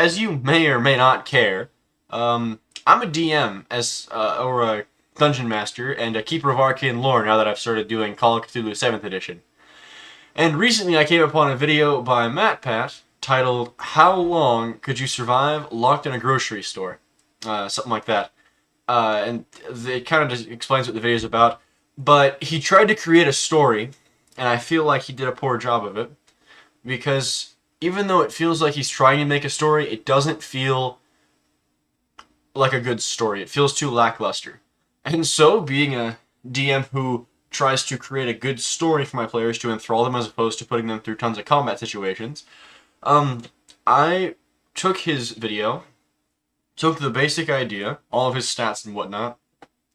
as you may or may not care, I'm a DM or a dungeon master and a keeper of arcane lore now that I've started doing Call of Cthulhu 7th edition. And recently I came upon a video by MatPat titled "How Long Could You Survive Locked in a Grocery Store?" Something like that. And it kind of just explains what the video is about. But he tried to create a story, and I feel like he did a poor job of it because even though it feels like he's trying to make a story, it doesn't feel like a good story. It feels too lackluster. And so, being a DM who tries to create a good story for my players to enthrall them as opposed to putting them through tons of combat situations, um, I took his video, took the basic idea, all of his stats and whatnot,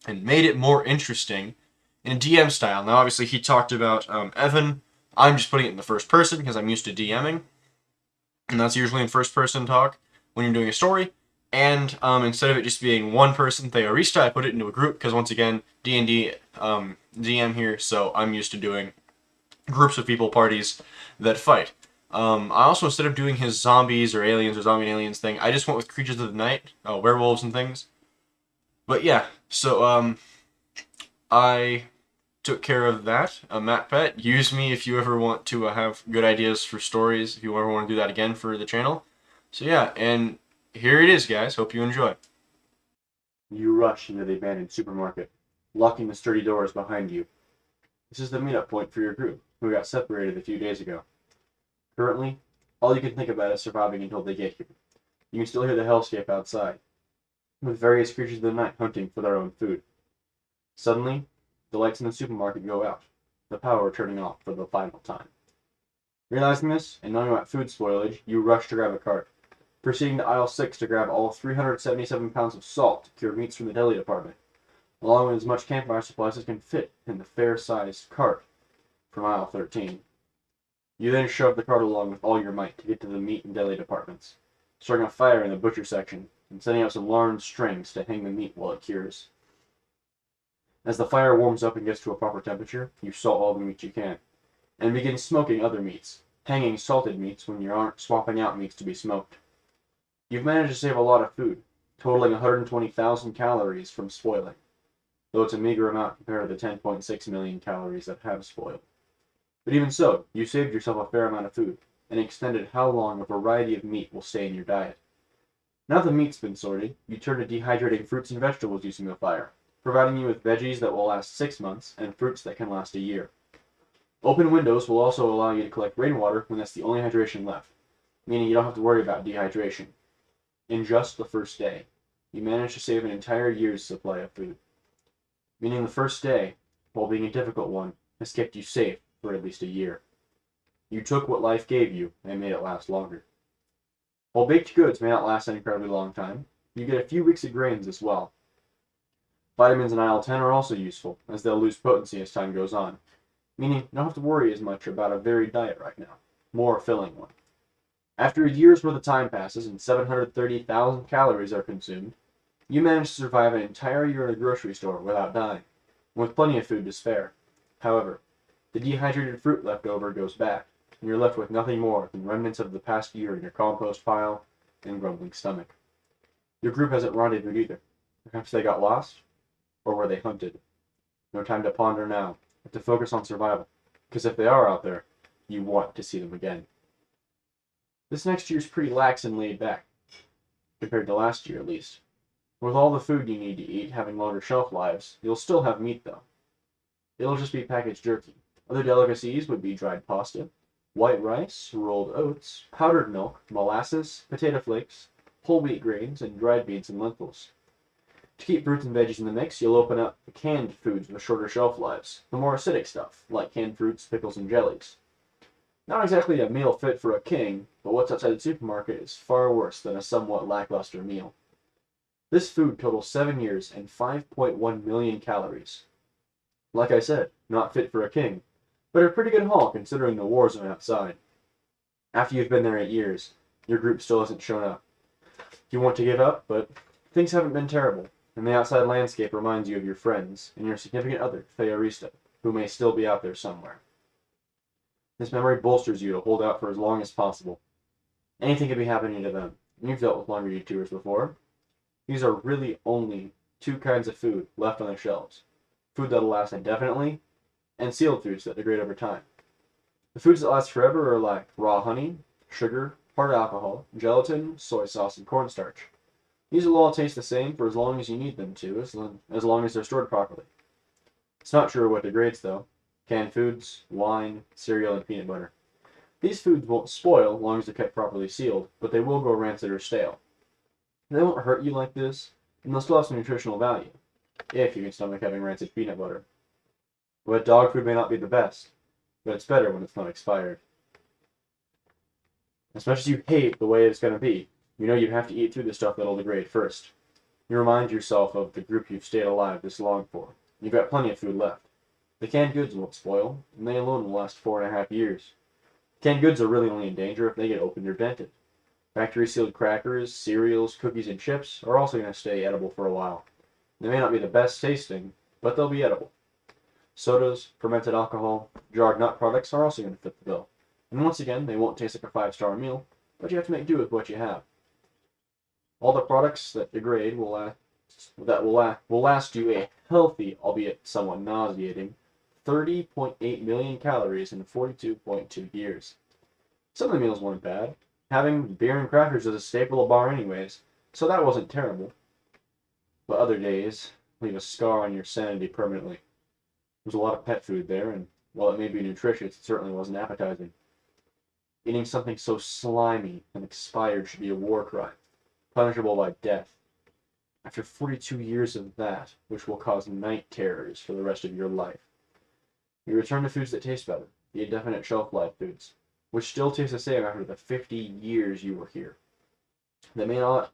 and made it more interesting in a DM style. Now, obviously, he talked about Evan. I'm just putting it in the first person because I'm used to DMing, and that's usually in first person talk when you're doing a story. And instead of it just being one person theorista, I put it into a group because once again, D&D DM here, so I'm used to doing groups of people, parties that fight. I also, instead of doing his zombies or aliens or zombie and aliens thing, I just went with creatures of the night, werewolves and things. But yeah, so I took care of that. MatPat, use me if you ever want to have good ideas for stories, if you ever want to do that again for the channel. So yeah, and here it is, guys. Hope you enjoy. You rush into the abandoned supermarket, locking the sturdy doors behind you. This is the meetup point for your group, who got separated a few days ago. Currently, all you can think about is surviving until they get here. You can still hear the hellscape outside, with various creatures of the night hunting for their own food. Suddenly, the lights in the supermarket go out, the power turning off for the final time. Realizing this, and knowing about food spoilage, you rush to grab a cart, proceeding to aisle 6 to grab all 377 pounds of salt to cure meats from the deli department, along with as much campfire supplies as can fit in the fair-sized cart from aisle 13. You then shove the cart along with all your might to get to the meat and deli departments, starting a fire in the butcher section and setting out some large strings to hang the meat while it cures. As the fire warms up and gets to a proper temperature, you salt all the meat you can, and begin smoking other meats, hanging salted meats when you aren't swapping out meats to be smoked. You've managed to save a lot of food, totaling 120,000 calories from spoiling, though it's a meager amount compared to the 10.6 million calories that have spoiled. But even so, you saved yourself a fair amount of food, and extended how long a variety of meat will stay in your diet. Now the meat's been sorted, you turn to dehydrating fruits and vegetables using the fire, providing you with veggies that will last 6 months and fruits that can last a year. Open windows will also allow you to collect rainwater when that's the only hydration left, meaning you don't have to worry about dehydration. In just the first day, you manage to save an entire year's supply of food, meaning the first day, while being a difficult one, has kept you safe for at least a year. You took what life gave you and made it last longer. While baked goods may not last an incredibly long time, you get a few weeks of grains as well. Vitamins in aisle 10 are also useful, as they'll lose potency as time goes on, meaning you don't have to worry as much about a varied diet right now, more filling one. After a year's worth of time passes and 730,000 calories are consumed, you manage to survive an entire year in a grocery store without dying, with plenty of food to spare. However, the dehydrated fruit left over goes bad, and you're left with nothing more than remnants of the past year in your compost pile and grumbling stomach. Your group hasn't rendezvoused either. Perhaps they got lost, or were they hunted? No time to ponder now, but to focus on survival, because if they are out there, you want to see them again. This next year's pretty lax and laid back, compared to last year at least. With all the food you need to eat having longer shelf lives, you'll still have meat though. It'll just be packaged jerky. Other delicacies would be dried pasta, white rice, rolled oats, powdered milk, molasses, potato flakes, whole wheat grains, and dried beans and lentils. To keep fruits and veggies in the mix, you'll open up the canned foods with shorter shelf lives, the more acidic stuff, like canned fruits, pickles, and jellies. Not exactly a meal fit for a king, but what's outside the supermarket is far worse than a somewhat lackluster meal. This food totals 7 years and 5.1 million calories. Like I said, not fit for a king, but a pretty good haul considering the war zone outside. After you've been there 8 years, your group still hasn't shown up. You want to give up, but things haven't been terrible, and the outside landscape reminds you of your friends and your significant other, Theorista, who may still be out there somewhere. This memory bolsters you to hold out for as long as possible. Anything could be happening to them, You've dealt with longer YouTubers before. These are really only two kinds of food left on the shelves. Food that'll last indefinitely, and sealed foods that degrade over time. The foods that last forever are like raw honey, sugar, hard alcohol, gelatin, soy sauce, and cornstarch. These will all taste the same for as long as you need them to, as long as they're stored properly. It's not sure what degrades though. Canned foods, wine, cereal, and peanut butter. These foods won't spoil as long as they're kept properly sealed, but they will go rancid or stale. They won't hurt you like this, and they'll still have some nutritional value, if you can stomach having rancid peanut butter. But dog food may not be the best, but it's better when it's not expired. As much as you hate the way it's going to be, you know you have to eat through the stuff that'll degrade first. You remind yourself of the group you've stayed alive this long for. You've got plenty of food left. The canned goods won't spoil, and they alone will last 4.5 years. Canned goods are really only in danger if they get opened or dented. Factory-sealed crackers, cereals, cookies, and chips are also going to stay edible for a while. They may not be the best tasting, but they'll be edible. Sodas, fermented alcohol, jarred nut products are also going to fit the bill. And once again, they won't taste like a 5-star meal, but you have to make do with what you have. All the products that degrade will last you a healthy, albeit somewhat nauseating, 30.8 million calories in 42.2 years. Some of the meals weren't bad. Having beer and crackers is a staple of bar anyways, so that wasn't terrible. But other days leave a scar on your sanity permanently. There's a lot of pet food there, and while it may be nutritious, it certainly wasn't appetizing. Eating something so slimy and expired should be a war crime, punishable by death. After 42 years of that, which will cause night terrors for the rest of your life, you return to foods that taste better, the indefinite shelf life foods, which still taste the same after the 50 years you were here. They may not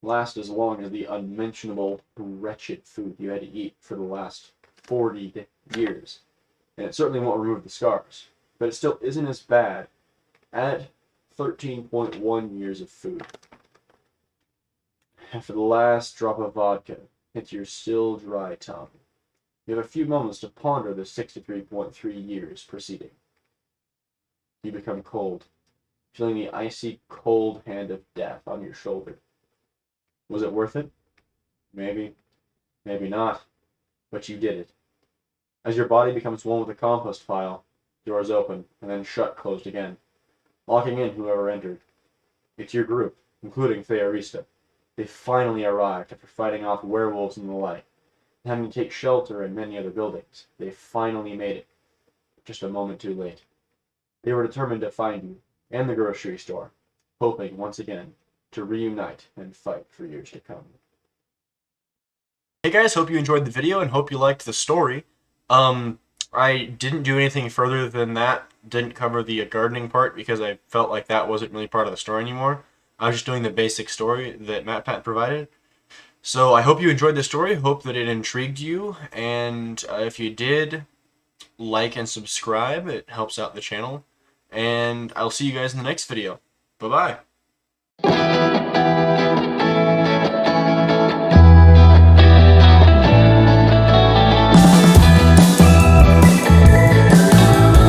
last as long as the unmentionable, wretched food you had to eat for the last 40 years, and it certainly won't remove the scars, but it still isn't as bad at 13.1 years of food. After the last drop of vodka hits your still dry tongue, you have a few moments to ponder the 63.3 years preceding. You become cold, feeling the icy cold hand of death on your shoulder. Was it worth it? Maybe, maybe not, but you did it. As your body becomes one with the compost pile, doors open and then shut closed again, locking in whoever entered. It's your group, including Theorista. They finally arrived after fighting off werewolves and the like, and having to take shelter in many other buildings. They finally made it, just a moment too late. They were determined to find you, and the grocery store, hoping once again to reunite and fight for years to come. Hey guys, hope you enjoyed the video and hope you liked the story. I didn't do anything further than that. Didn't cover the gardening part because I felt like that wasn't really part of the story anymore. I was just doing the basic story that MatPat provided. So I hope you enjoyed the story. Hope that it intrigued you. And if you did, like and subscribe. It helps out the channel. And I'll see you guys in the next video. Bye-bye.